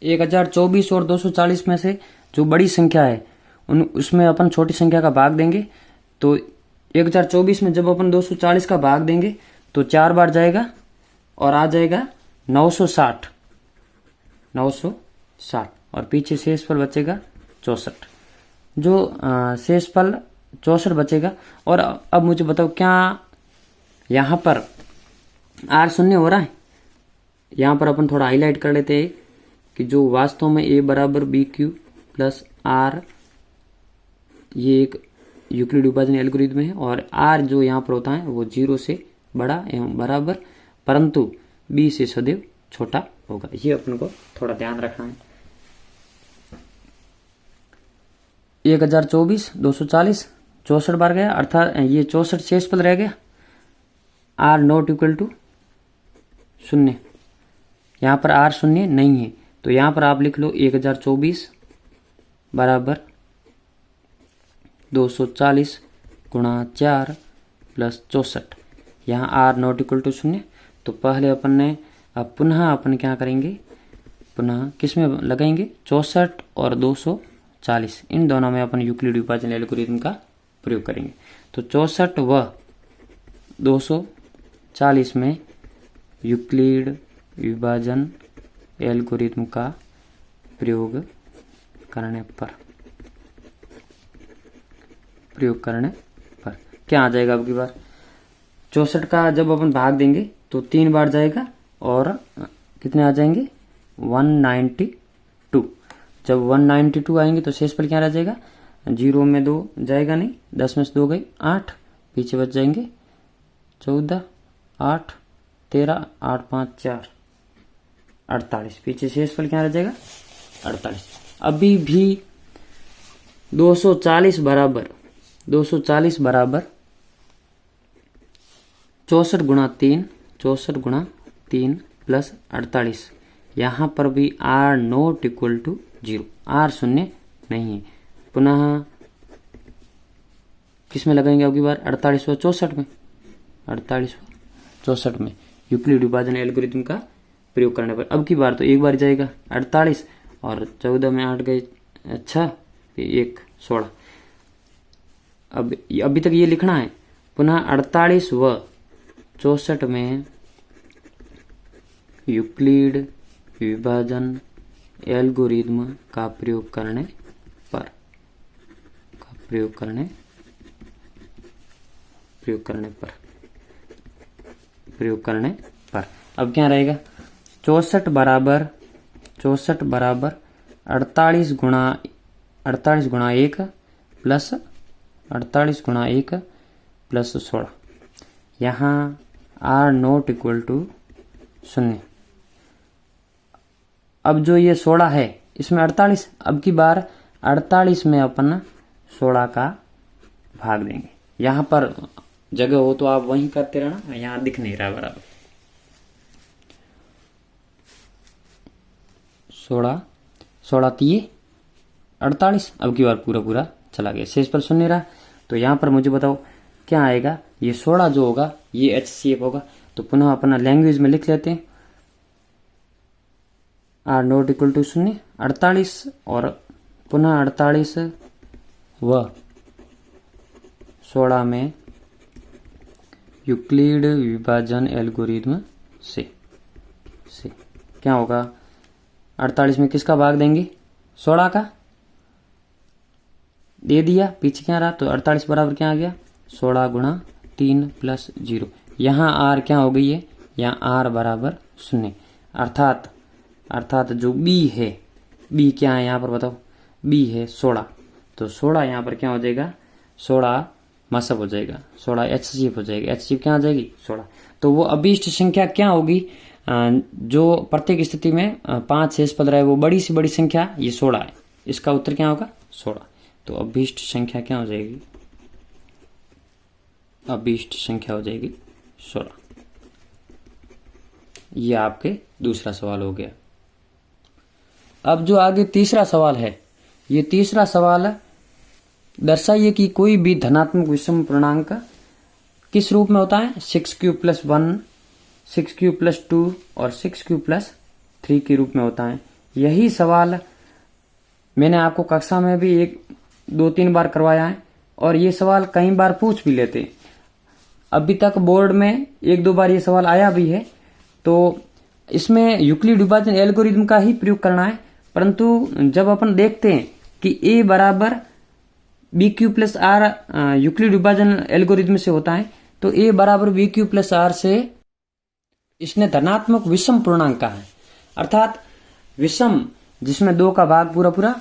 1024 और 240 में से जो बड़ी संख्या है उसमें अपन छोटी संख्या का भाग देंगे। तो 1024 में जब अपन 240 का भाग देंगे तो 4 बार जाएगा और आ जाएगा 960 और पीछे शेषफल बचेगा 64। जो शेषफल 64 बचेगा। और अब मुझे बताओ क्या यहाँ पर r शून्य हो रहा है? यहाँ पर अपन थोड़ा हाईलाइट कर लेते हैं कि जो वास्तव में a बराबर बी क्यू प्लस आर, ये एक यूक्लिड विभाजन एल्गोरिथम है और r जो यहाँ पर होता है वो 0 से बड़ा एवं बराबर, परंतु b से सदैव छोटा होगा। ये अपन को थोड़ा ध्यान रखना है। 1024 240 64 बार गया, अर्थात ये 64 शेषफल रह गया। r नॉट इक्वल टू 0, यहाँ पर r शून्य नहीं है, तो यहाँ पर आप लिख लो 1024 बराबर 240 गुणा 4 प्लस 64। यहाँ r नॉट इक्वल टू 0, तो पहले अपन ने अब पुनः अपन क्या करेंगे, पुनः किस में लगाएंगे, 64 और 240, इन दोनों में अपन यूक्लिड विभाजन एल्गोरिथम का प्रयोग करेंगे। तो 64 व 240 में यूक्लिड विभाजन एल्गोरिथम का प्रयोग करने पर क्या आ जाएगा अब की बार, 64 का जब अपन भाग देंगे तो 3 बार जाएगा और कितने आ जाएंगे, 192। जब 192 आएंगे तो शेषफल क्या रह जाएगा, 0 में 2 जाएगा नहीं, 10 में से 2 गई 8, पीछे बच जाएंगे 14 8 13 8 5 4 48, पीछे शेषफल क्या रह जाएगा 48। अभी भी 240 बराबर 64 गुणा 3 प्लस 48। यहाँ पर भी r not equal to 0, r शून्य नहीं है। पुनः किस में लगाएंगे अब की बार, 48 व 64 में, 48 व 64 में यूक्लिड विभाजन एल्गोरिथम का प्रयोग करने पर अब की बार तो एक बार जाएगा 48 और 14 में 8 गए 6 1 16। अब अभी तक ये लिखना है। पुनः 48 व 64 में यूक्लिड विभाजन एल्गोरिथम का प्रयोग करने पर अब क्या रहेगा, 64 बराबर 48 गुणा 1 प्लस 16। यहाँ r नॉट इक्वल टू 0। अब जो ये 16 है इसमें 48, अब की बार 48 में अपन 16 का भाग देंगे। यहाँ पर जगह हो तो आप वहीं करते रहना, यहाँ दिख नहीं रहा बराबर। 16 3 48, अब की बार पूरा चला गया, शेषफल 0 रहा। तो यहाँ पर मुझे बताओ क्या आएगा, ये 16 जो होगा ये HCF होगा। तो पुनः अपना लैंग्वेज में लिख लेते हैं, r नॉट इक्वल टू 0 48 और पुनः 48 व 16 में यूक्लिड विभाजन एल्गोरिथम से क्या होगा, 48 में किसका भाग देंगे, 16 का दे दिया, पीछे क्या रहा, तो 48 बराबर क्या आ गया, 16 गुणा 3 प्लस 0। यहाँ r क्या हो गई है, यहाँ r बराबर 0, अर्थात जो b है, b क्या है यहाँ पर बताओ, b है 16, तो 16 यहाँ पर क्या हो जाएगा, 16 मसब हो जाएगा, 16 HCF हो जाएगी, HCF क्या आ जाएगी 16। तो वो अभीष्ट संख्या क्या होगी, जो प्रत्येक स्थिति में 5 शेषपद रहे वो बड़ी से बड़ी संख्या ये 16 है, इसका उत्तर क्या होगा 16। तो अभीष्ट संख्या क्या हो जाएगी, अभीष्ट संख्या हो जाएगी 16। ये आपके दूसरा सवाल हो गया। अब जो आगे तीसरा सवाल है, ये तीसरा सवाल दर्शाइए कि कोई भी धनात्मक विषम पूर्णांक किस रूप में होता है, 6 क्यूब प्लस 1, 6 क्यूब प्लस 2 और 6 क्यूब प्लस 3 के रूप में होता है। यही सवाल मैंने आपको कक्षा में भी 1-2-3 बार करवाया है और ये सवाल कई बार पूछ भी लेते हैं। अभी तक बोर्ड में 1-2 बार ये सवाल आया भी है। तो इसमें यूक्लिड विभाजन एल्गोरिथम का ही प्रयोग करना है, परंतु जब अपन देखते हैं कि a बराबर b q plus r Euclid विभाजन एल्गोरिथम से होता है, तो a बराबर बी क्यू प्लस आर से इसने धनात्मक विषम पूर्णांक का है, अर्थात विषम जिसमें 2 का भाग पूरा पूरा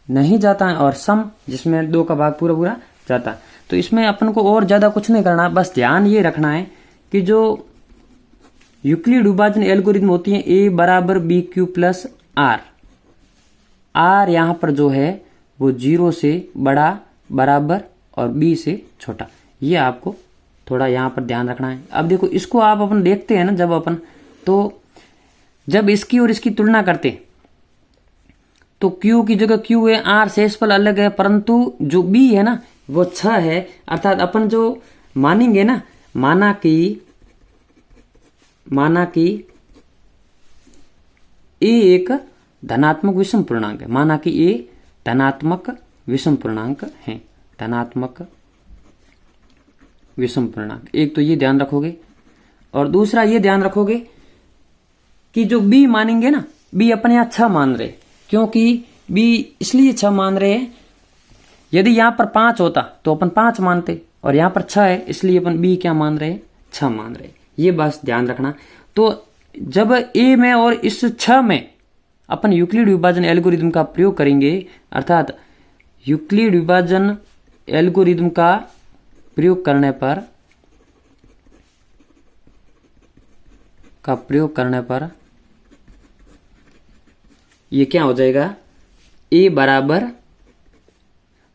नहीं जाता है और सम जिसमें 2 का भाग पूरा पूरा जाता है। तो इसमें अपन को और ज्यादा कुछ नहीं करना, बस ध्यान ये रखना है कि जो यूक्लिड विभाजन एल्गोरिथम होती है a बराबर b q plus r, r यहां पर जो है वो 0 से बड़ा, बराबर और b से छोटा, ये आपको थोड़ा यहां पर ध्यान रखना है। अब देखो इसको आप अपन देखते हैं ना, जब अपन तो जब इसकी और इसकी तुलना करते तो q की जगह q है, r शेषफल अलग है, परंतु जो b है ना वो 6 है। अर्थात अपन जो मानेंगे ना, माना कि a एक धनात्मक विषम पूर्णांक है, माना कि a धनात्मक विषम पूर्णांक है, धनात्मक विषम पूर्णांक। एक तो ये ध्यान रखोगे और दूसरा ये ध्यान रखोगे कि जो b मानेंगे ना, b अपन यहां 6 मान रहे, क्योंकि b इसलिए 6 मान रहे हैं, यदि यहां पर 5 होता तो अपन 5 मानते और यहां पर 6 है इसलिए अपन b क्या मान रहे हैं, 6 मान रहे। ये बस ध्यान रखना। तो जब a में और इस 6 में अपन यूक्लिड विभाजन एल्गोरिथम का प्रयोग करेंगे, अर्थात यूक्लिड विभाजन एल्गोरिथम का प्रयोग करने पर ये क्या हो जाएगा, a बराबर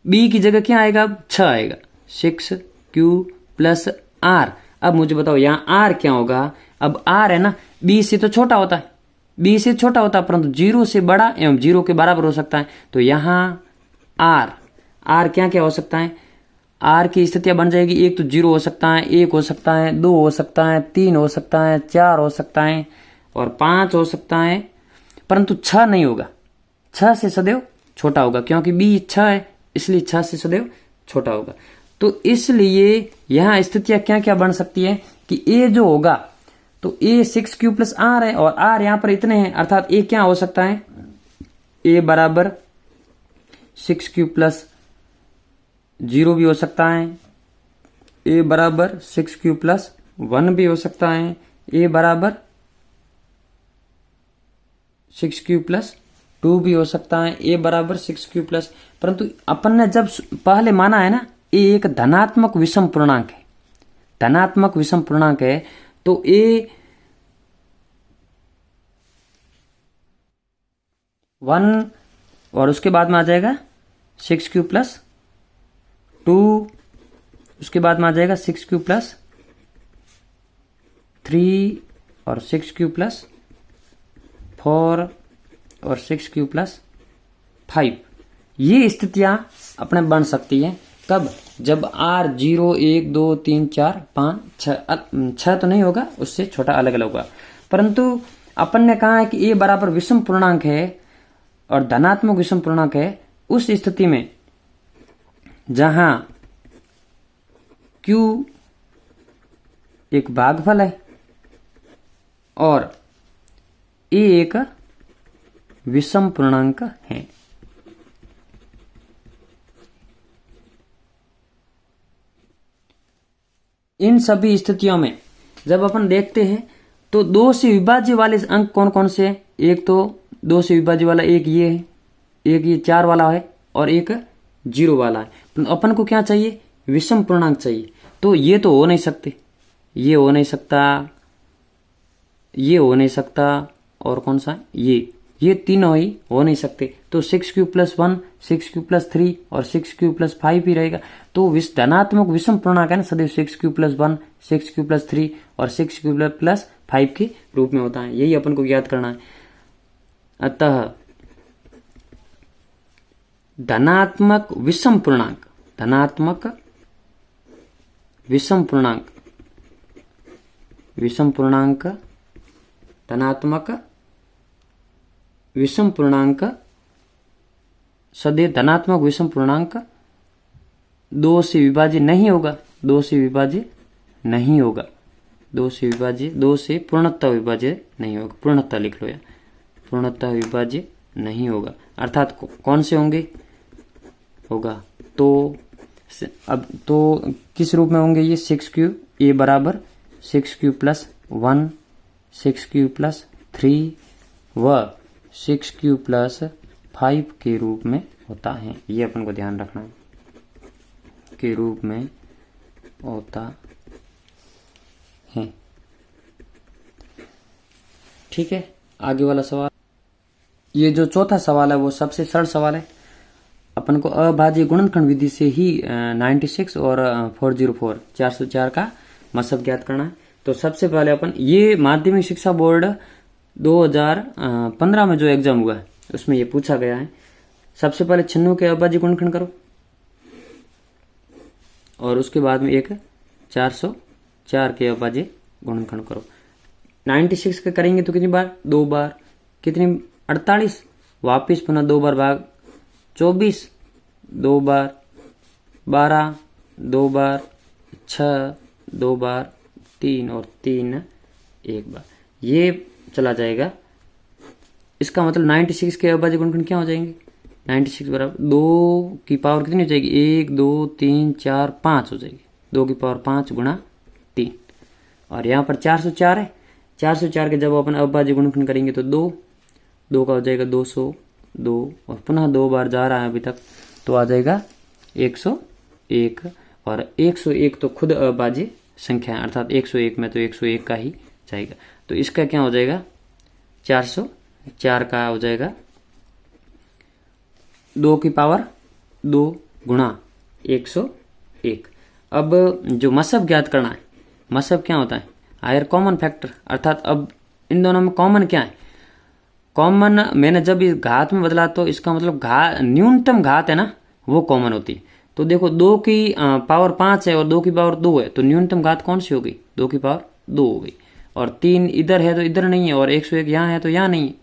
b की जगह क्या आएगा, 6 आएगा, 6q प्लस r। अब मुझे बताओ यहाँ r क्या होगा। अब r है ना, b से तो छोटा होता है, b से छोटा होता है परंतु 0 से बड़ा एवं 0 के बराबर हो सकता है। तो यहाँ r क्या क्या हो सकता है, r की स्थितियां बन जाएगी, एक तो 0 हो सकता है, 1 हो सकता है, 2 हो सकता है, 3 हो सकता है, 4 हो सकता है और 5 हो सकता है, परंतु 6 नहीं होगा, 6 से सदैव छोटा होगा, क्योंकि b 6 है इसलिए 6 से सदैव छोटा होगा। तो इसलिए यहां स्थितियां क्या क्या बन सकती है कि a जो होगा तो a 6q प्लस r है और r यहां पर इतने हैं, अर्थात a क्या हो सकता है, a बराबर 6q प्लस 0 भी हो सकता है, a बराबर 6q प्लस 1 भी हो सकता है, a बराबर 6q प्लस 2 भी हो सकता है, a बराबर 6q प्लस। परंतु अपन ने जब पहले माना है ना a एक धनात्मक विषम पूर्णांक है, धनात्मक विषम पूर्णांक है, तो a 1 और उसके बाद में आ जाएगा 6q प्लस 2, उसके बाद में आ जाएगा 6q प्लस 3 और 6q प्लस 4 और 6q प्लस 5। ये स्थितियां अपने बन सकती हैं कब, जब r 0 1 2 3 4 5 6 तो नहीं होगा, उससे छोटा अलग अलग होगा। परंतु अपन ने कहा है कि a बराबर विषम पूर्णांक है और धनात्मक विषम पूर्णांक है, उस स्थिति में जहां q एक भागफल है और a एक विषम पूर्णांक है। इन सभी स्थितियों में जब अपन देखते हैं तो 2 से विभाज्य वाले अंक कौन कौन से हैं, एक तो 2 से विभाज्य वाला एक ये है, एक ये 4 वाला है और एक 0 वाला है। तो अपन को क्या चाहिए, विषम पूर्णांक चाहिए। तो ये तो हो नहीं सकते, ये हो नहीं सकता, ये हो नहीं सकता और कौन सा, ये तीनों ही हो नहीं सकते। तो 6q प्लस 1 6q प्लस 3 और 6q प्लस 5 ही रहेगा। तो धनात्मक विषम पूर्णांक है ना सदैव 6q प्लस 1 6q प्लस 3 और 6q प्लस 5 के रूप में होता है, यही अपन को याद करना है। अतः धनात्मक विषम पूर्णांक, धनात्मक विषम पूर्णांक, विषम पूर्णांक, धनात्मक विषम पूर्णांक सदैव धनात्मक विषम पूर्णांक 2 से विभाज्य नहीं होगा, 2 से विभाज्य नहीं होगा, 2 से विभाज्य, 2 से पूर्णतः विभाज्य नहीं होगा, पूर्णतः लिख लो या पूर्णतः विभाज्य नहीं होगा। अर्थात कौन से होंगे होगा तो अब तो किस रूप में होंगे ये 6q a बराबर 6q प्लस 1 6q प्लस 3 व 6q प्लस 5 के रूप में होता है। ये अपन को ध्यान रखना है, के रूप में होता है। ठीक है, आगे वाला सवाल, ये जो चौथा सवाल है वो सबसे सरल सवाल है। अपन को अभाज्य गुणनखंड विधि से ही 96 और 404 404 का मसब ज्ञात करना है। तो सबसे पहले अपन ये माध्यमिक शिक्षा बोर्ड 2015 में जो एग्जाम हुआ है उसमें ये पूछा गया है। सबसे पहले 96 के अभाज्य गुणनखंड करो और उसके बाद में एक 404 के अभाज्य गुणनखंड करो। 96 के करेंगे तो कितनी बार, 2 बार, कितनी 48, वापिस पुनः 2 बार भाग 24, 2 बार 12, 2 बार 6, 2 बार 3 और 3 1 बार, ये चला जाएगा। इसका मतलब 96 के अभाज्य गुणनखंड क्या हो जाएंगे, 96 बराबर 2 की पावर कितनी हो जाएगी, 1 2 3 4 5 हो जाएगी, 2 की पावर 5 गुणा 3। और यहाँ पर 404 है, 404 के जब अपन अभाज्य गुणनखंड करेंगे तो 2 का हो जाएगा 202 और पुनः 2 बार जा रहा है अभी तक तो आ जाएगा 101। और 101 तो खुद अभाज्य संख्या है, अर्थात 101 में तो 101 का ही जाएगा। तो इसका क्या हो जाएगा, 404 का हो जाएगा 2 की पावर 2 गुणा 101। अब जो मसब ज्ञात करना है, मसब क्या होता है, हायर कॉमन फैक्टर, अर्थात अब इन दोनों में कॉमन क्या है, कॉमन मैंने जब इस घात में बदला तो इसका मतलब न्यूनतम घात है ना वो कॉमन होती है। तो देखो 2 की पावर 5 है और 2 की पावर 2 है, तो न्यूनतम घात कौन सी हो गई, 2 की पावर 2 हो गई। और 3 इधर है तो इधर नहीं है और 101 यहाँ है तो यहाँ नहीं है,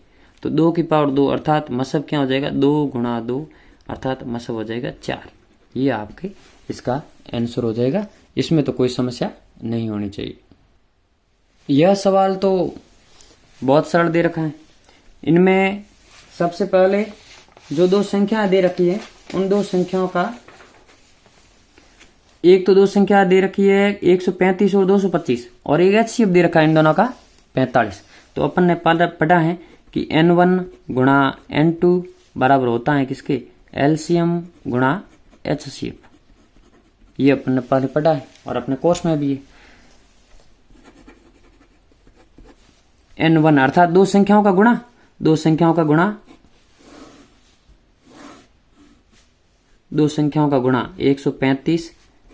तो 2 की पावर 2 अर्थात मसब क्या हो जाएगा, 2 गुणा 2 अर्थात मसब हो जाएगा 4। ये आपके इसका आंसर हो जाएगा, इसमें तो कोई समस्या नहीं होनी चाहिए। यह सवाल तो बहुत सरल दे रखा है। इनमें सबसे पहले जो 2 संख्या दे रखी है उन 2 संख्याओं का, एक तो 2 संख्या दे रखी है 135 और 225 और एक एचसीएफ दे रखा है इन दोनों का 45। तो अपन ने पढ़ा है कि n1 गुणा n2 बराबर होता है किसके, एलसीएम गुणा एचसीएफ। ये अपन ने पहले पढ़ा है और अपने कोर्स में भी है। n1 अर्थात 2 संख्याओं का गुणा, 2 संख्याओं का गुणा, 2 संख्याओं का गुणा 135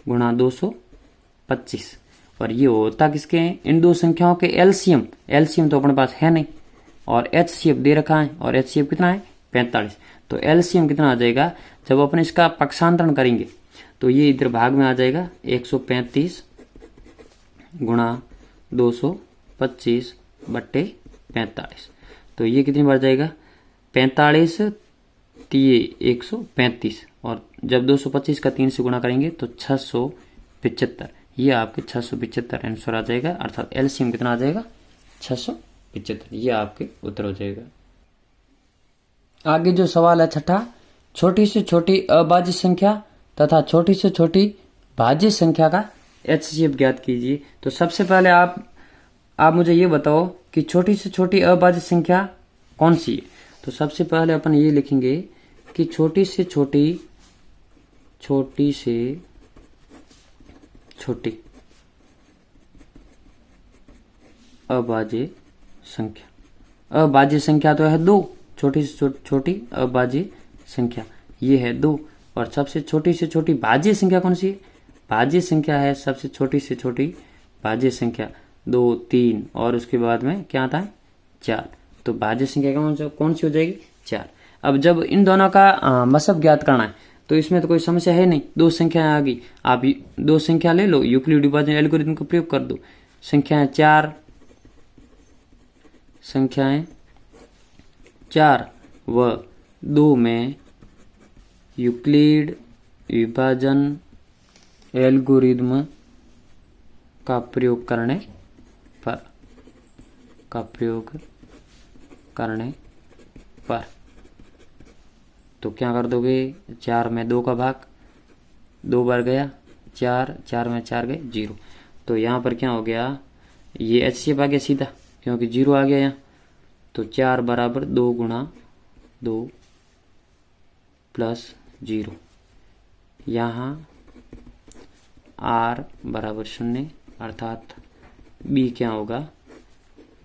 गुणा 225 और ये होता किसके हैं, इन 2 संख्याओं के एलसीएम। एलसीएम तो अपने पास है नहीं और एचसीएफ दे रखा है और एचसीएफ कितना है 45। तो एलसीएम कितना आ जाएगा, जब अपन इसका पक्षांतरण करेंगे तो ये इधर भाग में आ जाएगा 135 गुणा 225 बट्टे 45। तो ये कितनी बार जाएगा, 45 ये 135 और जब 225 का 3 से गुणा करेंगे तो 675। ये आपके 675 आंसर आ जाएगा, अर्थात एलसीएम कितना आ जाएगा 675। ये आपके उत्तर हो जाएगा। आगे जो सवाल है छठा, छोटी से छोटी अभाज्य संख्या तथा छोटी से छोटी भाज्य संख्या का एचसीएफ ज्ञात कीजिए। तो सबसे पहले आप मुझे ये बताओ कि छोटी से छोटी अभाज्य संख्या कौन सी है। तो सबसे पहले अपन ये लिखेंगे कि छोटी से छोटी अभाज्य संख्या। अभाज्य संख्या तो है 2, छोटी से छोटी अभाज्य संख्या ये है 2। और सबसे छोटी से छोटी भाज्य संख्या कौन सी है, भाज्य संख्या है सबसे छोटी से छोटी भाज्य संख्या 2 3 और उसके बाद में क्या आता है 4। तो भाज्य संख्या कौन सी हो जाएगी 4। अब जब इन दोनों का मसब ज्ञात करना है तो इसमें तो कोई समस्या है नहीं, 2 संख्याएं आ गई, आप 2 संख्या ले लो, यूक्लिड विभाजन एल्गोरिथम का प्रयोग कर दो। संख्याएं 4 4 व 2 में यूक्लिड विभाजन एल्गोरिदम का प्रयोग करने पर तो क्या कर दोगे, 4 में 2 का भाग 2 बार गया, 4 में 4 गए 0। तो यहाँ पर क्या हो गया, ये HCF आ गया सीधा क्योंकि 0 आ गया यहाँ। तो 4 बराबर 2 गुणा 2 प्लस 0। यहाँ R बराबर 0 अर्थात B क्या होगा,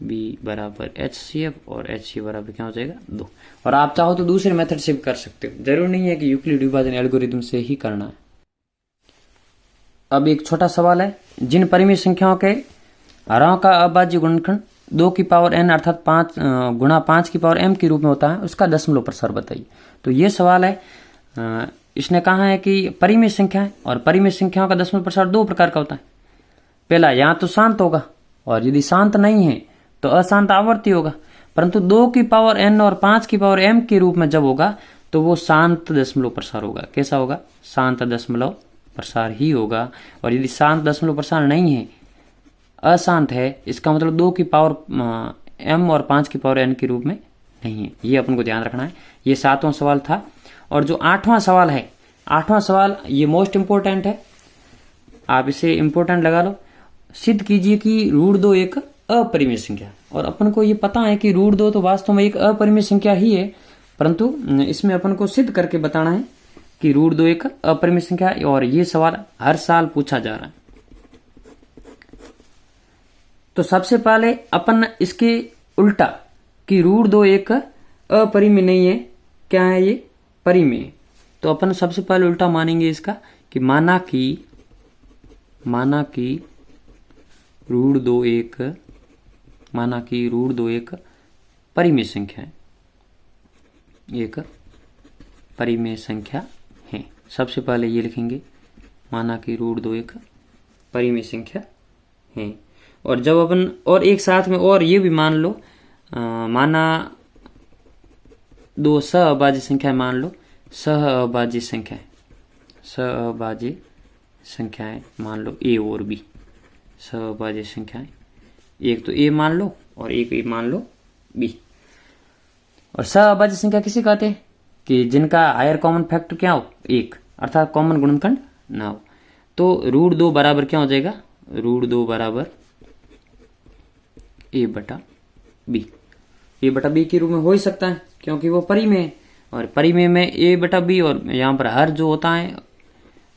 B बराबर HCF और HCF बराबर क्या हो जाएगा 2। और आप चाहो तो दूसरे मेथड से भी कर सकते हो, जरूर नहीं है कि यूक्लिड विभाजन एल्गोरिदम से ही करना है। अब एक छोटा सवाल है, जिन परिमेय संख्याओं के हरों का अभाज्य गुणनखंड 2 की पावर n अर्थात 5 गुणा 5 की पावर m के रूप में होता है, उसका दशमलव प्रसार बताइए। तो ये सवाल है, इसने कहा है कि परिमेय संख्या है और परिमेय संख्याओं का दशमलव प्रसार 2 प्रकार का होता है। पहला, या तो शांत होगा और यदि शांत नहीं है तो अशांत आवर्ती होगा, परंतु 2 की पावर n और 5 की पावर m के रूप में जब होगा तो वो शांत दशमलव प्रसार होगा। कैसा होगा, शांत दशमलव प्रसार ही होगा। और यदि शांत दशमलव प्रसार नहीं है, अशांत है, इसका मतलब 2 की पावर m और 5 की पावर n के रूप में नहीं है। ये अपन को ध्यान रखना है। ये 7वां सवाल था। और जो 8वां सवाल है, 8वां सवाल ये मोस्ट इंपोर्टेंट है, आप इसे इंपोर्टेंट लगा लो। सिद्ध कीजिए कि √2 एक अपरिमेय संख्या। और अपन को ये पता है कि √2 तो वास्तव में एक अपरिमेय संख्या ही है, परंतु इसमें अपन को सिद्ध करके बताना है कि √2 एक अपरिमेय संख्या है। और ये सवाल हर साल पूछा जा रहा है। तो सबसे पहले अपन इसके उल्टा कि √2 एक अपरिमेय नहीं है, क्या है ये, परिमेय। तो अपन सबसे पहले उल्टा मानेंगे इसका कि माना कि √2 एक परिमेय संख्या है, एक परिमेय संख्या है। सबसे पहले ये लिखेंगे, माना कि √2 एक परिमेय संख्या है। और जब अपन और एक साथ में और ये भी मान लो, माना 2 सहअभाज्य संख्याएं मान लो, सहअभाज्य संख्याएं मान लो A और B, सहअभाज्य संख्याएं, एक तो A मान लो और एक A मान लो B। और सहअभाज्य संख्या किसे कहते हैं कि जिनका हायर कॉमन फैक्टर क्या हो, 1, अर्थात कॉमन गुणनखंड ना हो। तो √2 बराबर क्या हो जाएगा, √2 बराबर A बटा B। A बटा B के रूप में हो ही सकता है क्योंकि वो परिमेय है। और परिमेय में A बटा B, और यहाँ पर हर जो होता है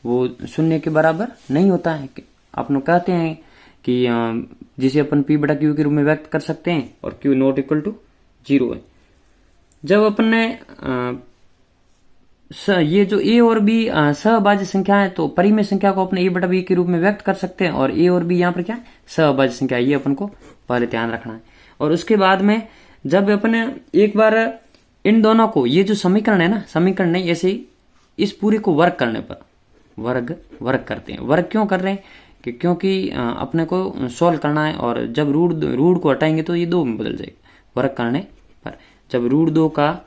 वो 0 के बराबर नहीं होता है। अपन कहते हैं कि जिसे अपन P बटा Q के रूप में व्यक्त कर सकते हैं और Q नॉट इक्वल टू 0 है। जब अपन ने ये जो A और B सहअभाज्य संख्या है, तो परिमेय संख्या को अपने A बटा B के रूप में व्यक्त कर सकते हैं। और A और B यहाँ पर क्या है, सहअभाज्य संख्या। ये अपन को पहले ध्यान रखना है। और उसके बाद में जब अपन एक बार इन दोनों को, ये जो समीकरण है ना, समीकरण नहीं, ऐसे इस पूरे को वर्ग करने पर वर्ग करते हैं। वर्ग क्यों कर रहे हैं कि क्योंकि अपने को सॉल्व करना है। और जब रूट को हटाएंगे तो ये 2 में बदल जाएगा वर्ग करने पर। जब √2 का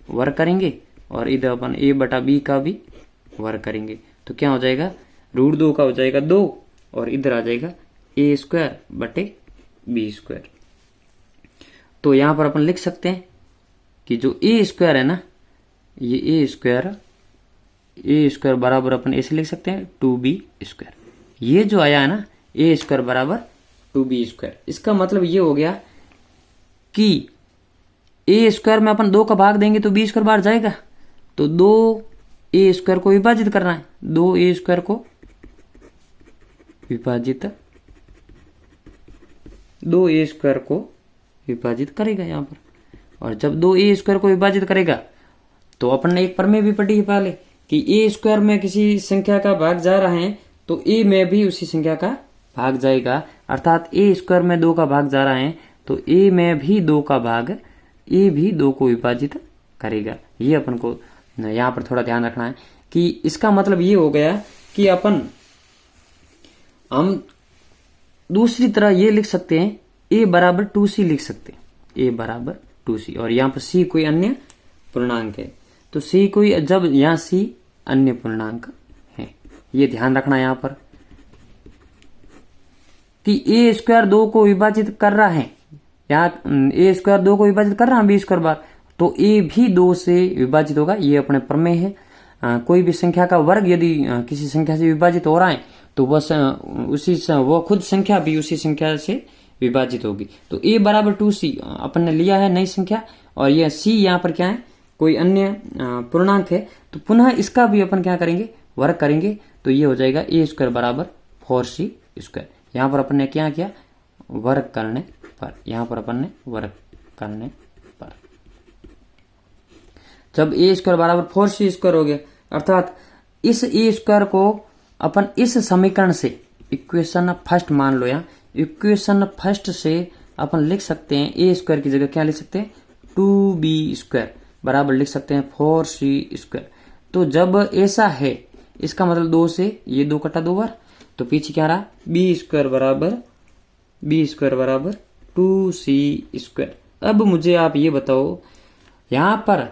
वर्ग करेंगे और इधर अपन A बटा B का भी वर्ग करेंगे तो क्या हो जाएगा, √2 का हो जाएगा 2 और इधर आ जाएगा A² बटे B²। तो यहां पर अपन लिख सकते हैं कि जो A² है ना, ये A² बराबर अपन ऐसे लिख सकते हैं 2B²। ये जो आया है ना, A² बराबर 2B², इसका मतलब ये हो गया कि A² में अपन 2 का भाग देंगे तो B² बाहर जाएगा। तो 2A² को विभाजित करना है, 2A² को विभाजित करेगा यहाँ पर। और जब 2A² को विभाजित करेगा तो अपन ने एक प्रमेय भी पढ़ी है पहले कि A² में किसी संख्या का भाग जा रहा है तो A में भी उसी संख्या का भाग जाएगा। अर्थात A² में 2 का भाग जा रहा है तो A में भी 2 का भाग, A भी 2 को विभाजित करेगा। ये अपन को यहाँ पर थोड़ा ध्यान रखना है कि इसका मतलब ये हो गया कि हम दूसरी तरह ये लिख सकते हैं, A बराबर 2C लिख सकते हैं, A बराबर 2c, और यहाँ पर c कोई अन्य पूर्णांक है, तो c कोई, जब यहाँ c अन्य पूर्णांक है, ये ध्यान रखना यहाँ पर कि ए स्क्वायर 2 को विभाजित कर रहा है, यहाँ ए स्क्वायर 2 को विभाजित कर रहा है बी स्क्वायर बार, तो ए भी 2 से विभाजित होगा, ये अपने प्रमेय है। कोई भी संख्या का वर्ग यदि किसी संख्या से विभाजित हो रहा है तो वो खुद संख्या भी उसी संख्या से विभाजित होगी। तो a बराबर 2c अपन ने लिया है नई संख्या, और यह c यहाँ पर क्या है, कोई अन्य पूर्णांक है, तो पुनः इसका भी अपन क्या करेंगे, वर्ग करेंगे, तो ये हो जाएगा a स्क्वायर बराबर 4c स्क्वायर। यहाँ पर अपन ने क्या किया, वर्ग करने पर, यहाँ पर अपन ने वर्ग करने पर जब a स्क्वायर बराबर 4c स्क्वायर हो गया, अर्थात इस a स्क्वायर को अपन इस समीकरण से, इक्वेशन फर्स्ट मान लो, यहाँ इक्वेशन फर्स्ट से अपन लिख सकते हैं a स्क्वायर की जगह क्या लिख सकते हैं, 2b स्क्वायर बराबर लिख सकते हैं 4c स्क्वायर। तो जब ऐसा है, इसका मतलब 2 से ये 2 कटा 2 बार, तो पीछे क्या रहा, b स्क्वायर बराबर 2c स्क्वायर। अब मुझे आप ये बताओ, यहाँ पर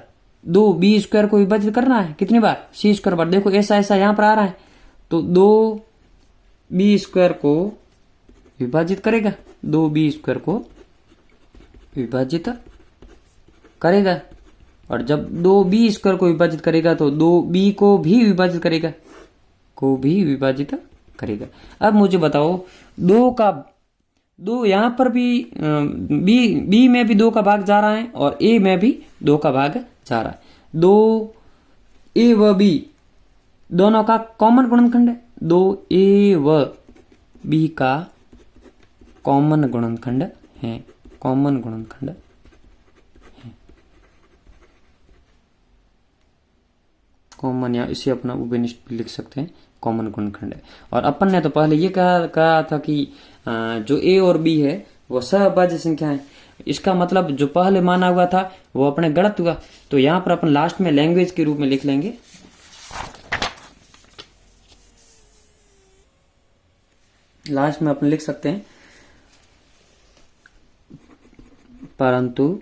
2b स्क्वायर को विभाजित करना है कितनी बार, c स्क्वायर बार। देखो ऐसा यहाँ पर आ रहा है, तो 2b स्क्वायर को विभाजित करेगा, 2b स्क्वायर को विभाजित करेगा, और जब 2b स्क्वायर को विभाजित करेगा तो 2b को भी विभाजित करेगा, अब मुझे बताओ, 2 यहाँ पर भी b में भी 2 का भाग जा रहा है और a में भी 2 का भाग जा रहा है। 2a व b दोनों का कॉमन गुणनखंड है, 2a व b का कॉमन गुणनखंड है, कॉमन, या इसे अपना उभयनिष्ठ भी लिख सकते हैं, कॉमन गुणनखंड है। और अपन ने तो पहले ये कहा था कि जो a और b है वो सहअभाज्य संख्या है, इसका मतलब जो पहले माना हुआ था वो अपने गलत हुआ, तो यहाँ पर अपन लास्ट में लैंग्वेज के रूप में लिख लेंगे, लास्ट में अपन लिख सकते हैं, परंतु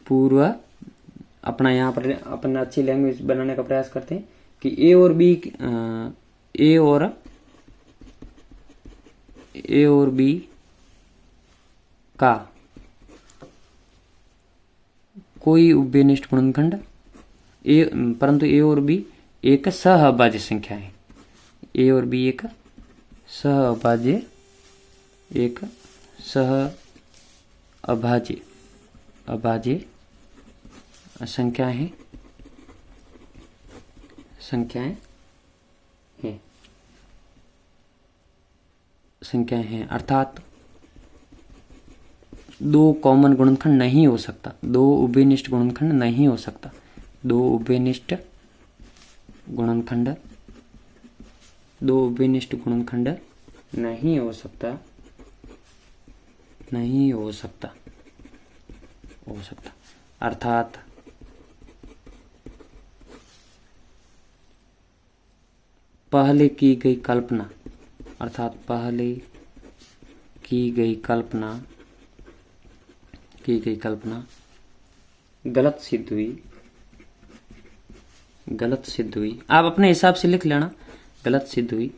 पूर्व, अपना यहाँ पर अपन अच्छी लैंग्वेज बनाने का प्रयास करते हैं कि a और b का कोई उभयनिष्ठ गुणनखंड, परंतु a और b एक सहअभाज्य संख्या है, a और b एक सहअभाज्य संख्याएं हैं, अर्थात 2 कॉमन गुणनखंड नहीं हो सकता, 2 उभयनिष्ठ गुणनखंड नहीं हो सकता, 2 उभयनिष्ठ गुणनखंड नहीं हो सकता, अर्थात पहले की गई कल्पना गलत सिद्ध हुई, आप अपने हिसाब से लिख लेना, गलत सिद्ध हुई,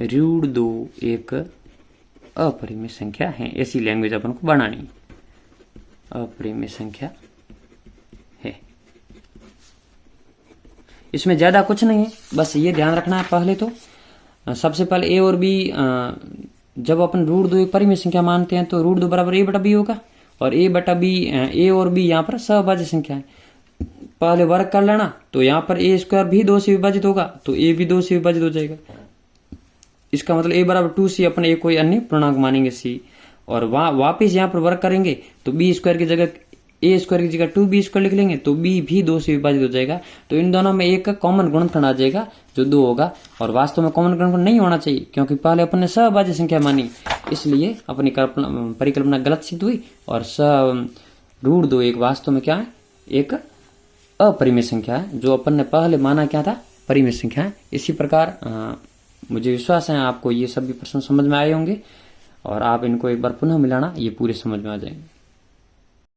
ऋण 2 एक अपरिमेय संख्या है, ऐसी लैंग्वेज अपन को बनानी, अपरिमेय संख्या है। इसमें ज्यादा कुछ नहीं है, बस ये ध्यान रखना है, पहले तो सबसे पहले a और b, जब अपन √2 एक परिमेय संख्या मानते हैं तो √2 बराबर a बटा b होगा, और a और b यहाँ पर सहअभाज्य संख्या है, पहले वर्ग कर लेना, तो यहाँ पर a स्क्वायर भी 2 से विभाजित होगा, तो a भी 2 से विभाजित हो जाएगा, इसका मतलब a बराबर 2c, अपन a कोई अन्य पूर्णांक मानेंगे c, और वापिस यहाँ पर वर्ग करेंगे तो b स्क्वायर की जगह a स्क्वायर की जगह 2b स्क्वायर लिख लेंगे, तो b भी 2 से विभाजित हो जाएगा, तो इन दोनों में एक कॉमन गुणनखंड आ जाएगा जो 2 होगा, और वास्तव में कॉमन गुणनखंड नहीं होना चाहिए क्योंकि पहले अपन ने सहअभाज्य संख्या मानी, इसलिए अपनी परिकल्पना गलत सिद्ध हुई, और √2 एक वास्तव में क्या है, एक अपरिमेय संख्या है, जो अपन ने पहले माना क्या था, परिमेय संख्या है। इसी प्रकार मुझे विश्वास है आपको ये सभी प्रश्न समझ में आए होंगे, और आप इनको एक बार पुनः मिलाना, ये पूरे समझ में आ जाएंगे।